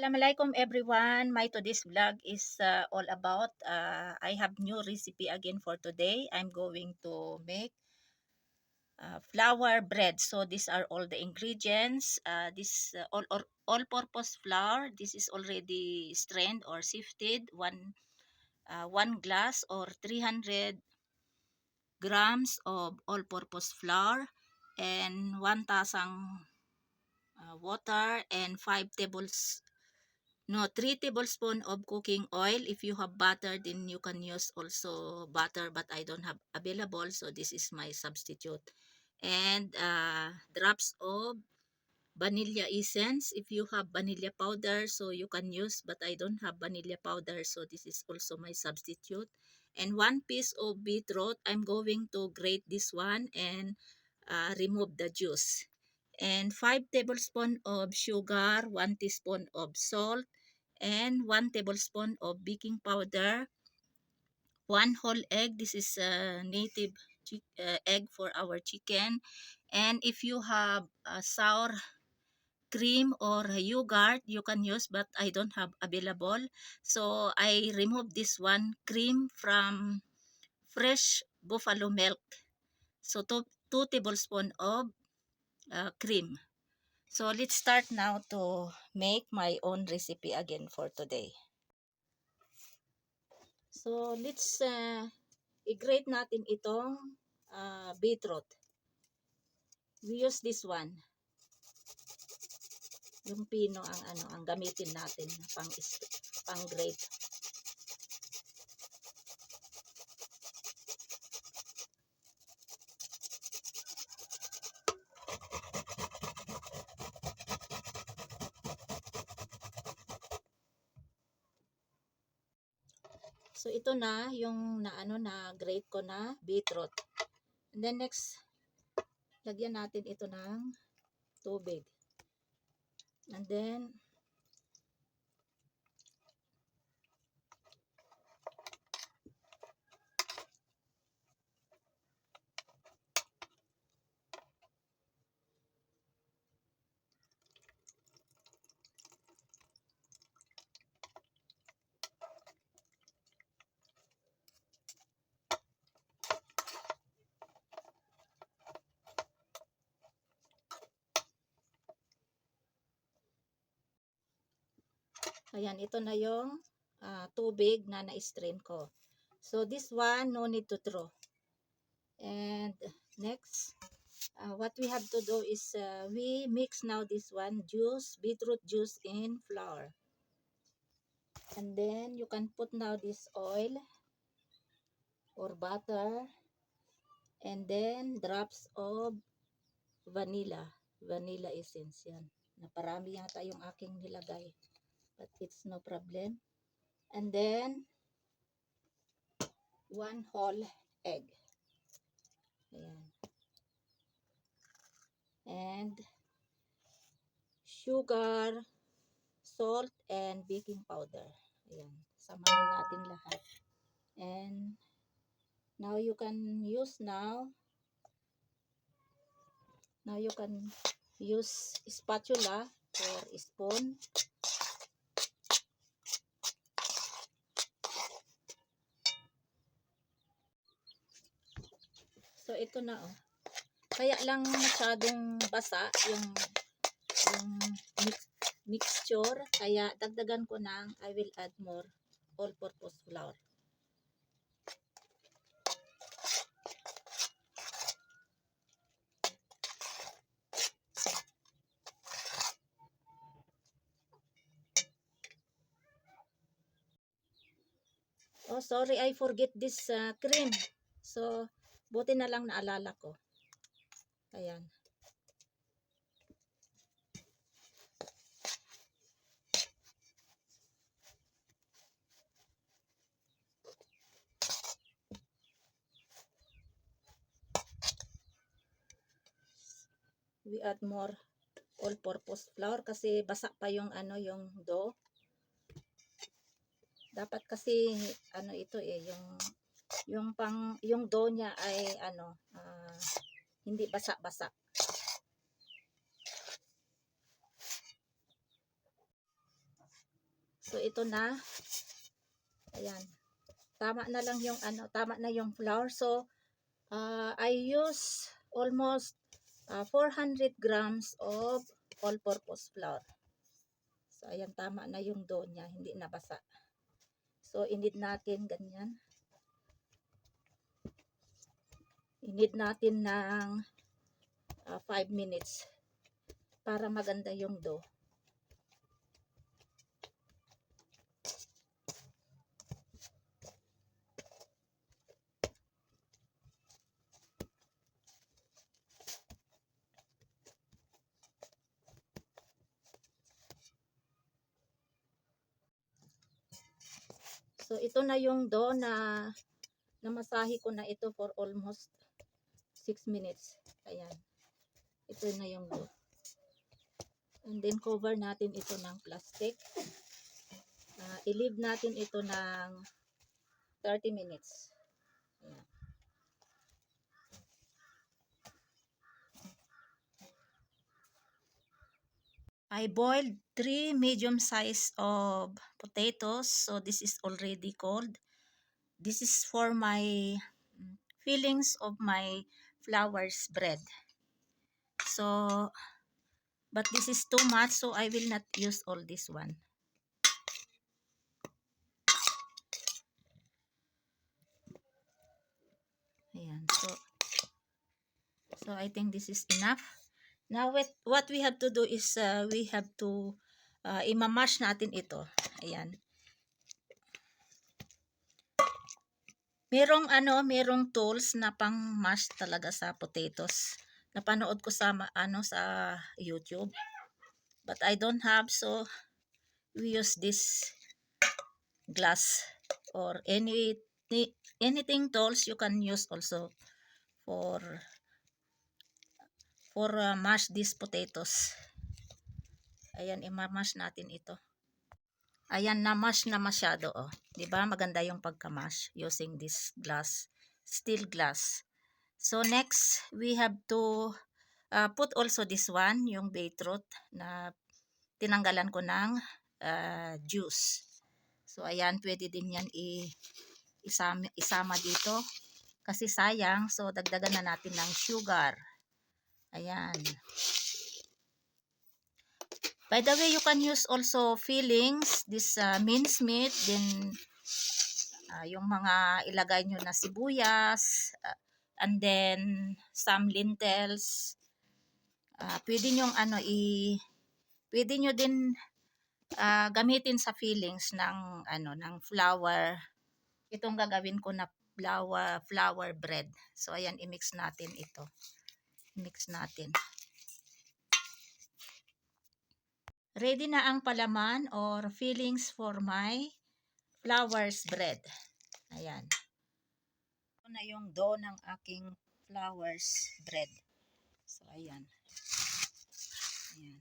Assalamualaikum everyone. My today's vlog is all about I have new recipe again for today. I'm going to make flour bread. So these are all the ingredients. This all-purpose flour. This is already strained or sifted. One glass or 300 grams of all-purpose flour and 1 tasang water and 3 tablespoons of cooking oil. If you have butter, then you can use also butter, but I don't have available, so this is my substitute. And drops of vanilla essence. If you have vanilla powder, so you can use, but I don't have vanilla powder, so this is also my substitute. And 1 piece of beetroot. I'm going to grate this one and remove the juice. And 5 tablespoons of sugar, 1 teaspoon of salt, and 1 tablespoon of baking powder, 1 whole egg. This is a native egg for our chicken. And if you have sour cream or yogurt, you can use, but I don't have available. So I remove this one cream from fresh buffalo milk. So 2 tablespoons of cream. So let's start now to make my own recipe again for today. So let's i-grate natin itong beetroot. We use this one. Yung pino ang gamitin natin pang grate. So ito na yung na grate ko na beetroot. And then next, lagyan natin ito ng tubig. And then ayan, ito na yung tubig na na-strain ko. So this one, no need to throw. And next, what we have to do is we mix now this one beetroot juice in flour. And then you can put now this oil or butter. And then drops of vanilla essence. Yan. Naparami yata yung aking nilagay. But it's no problem. And then 1 whole egg. Ayan. And sugar, salt, and baking powder. Ayan. Samahin natin lahat. And now you can use spatula or spoon. So ito na Kaya lang masyadong basa yung mixture, kaya dagdagan ko ng I will add more all-purpose flour. Oh, sorry, I forget this cream. So, buti na lang naalala ko. Ayan. We add more all-purpose flour kasi basa pa yung yung dough. Dapat kasi ito yung dough niya ay hindi basa-basa. So ito na. Ayan. Tama na lang yung tama na yung flour. So I use almost 400 grams of all-purpose flour. So ayan, tama na yung dough niya, hindi nabasa. So inid natin ganyan. Inid natin ng 5 minutes para maganda yung dough. So ito na yung dough na namasahe ko na ito for almost 6 minutes. Ayan. Ito na yung dough. And then cover natin ito ng plastic. I-leave natin ito ng 30 minutes. Ayan. I boiled 3 medium size of potatoes. So this is already cold. This is for my fillings of my flour's bread. So, but this is too much, so I will not use all this one. Ayan. So I think this is enough. Now what we have to do is we have to imamash natin ito. Ayan. Merong tools na pang mash talaga sa potatoes. Napanood ko sa sa YouTube. But I don't have, so we use this glass or anything tools you can use also for mash these potatoes. Ayan, imamash natin ito. Ayan, na-mash na masyado, oh. 'Di ba? Maganda yung pagka-mash using this glass, steel glass. So next, we have to put also this one, yung beetroot na tinanggalan ko ng juice. So ayan, pwede din yan isama dito kasi sayang. So dagdagan na natin ng sugar. Ayan. By the way, you can use also fillings, this minced meat, then yung mga ilagay nyo na sibuyas, and then some lentils. Pwede nyo pwede nyo din gamitin sa fillings ng ng flour. Itong gagawin ko na flour bread. So ayan, i-mix natin ito. Mix natin. Ready na ang palaman or fillings for my flour's bread. Ayan. Ito na yung dough ng aking flour's bread. So ayan. Ayan.